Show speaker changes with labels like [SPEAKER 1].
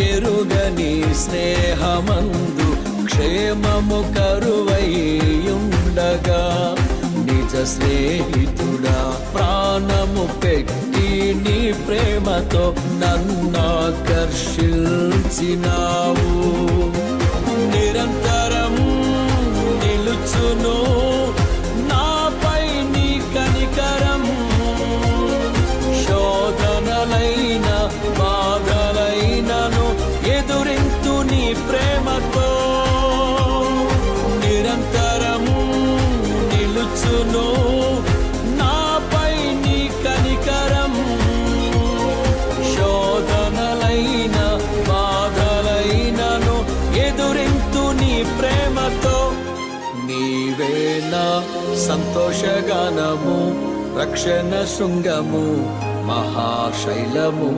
[SPEAKER 1] ఎరుగని స్నేహమందు క్షేమము కరువైయుండగా నిజ స్నేహితుడా ప్రాణము పెట్టి నీ ప్రేమతో నన్నాకర్షించినావు. నిరంతరం నిలుచును నాపై నీ కనికరం, శోధనలైన బాధలైనను ఎదురింతు నీ ప్రేమతో. నిరంతరం నిలుచును నాపై నీ కనికరం, శోధనలైన బాధలైనను ఎదురింతు నీ ప్రేమతో. నీవే నా సంతోషగానము, రక్షణ శృంగము, మహాశైలము,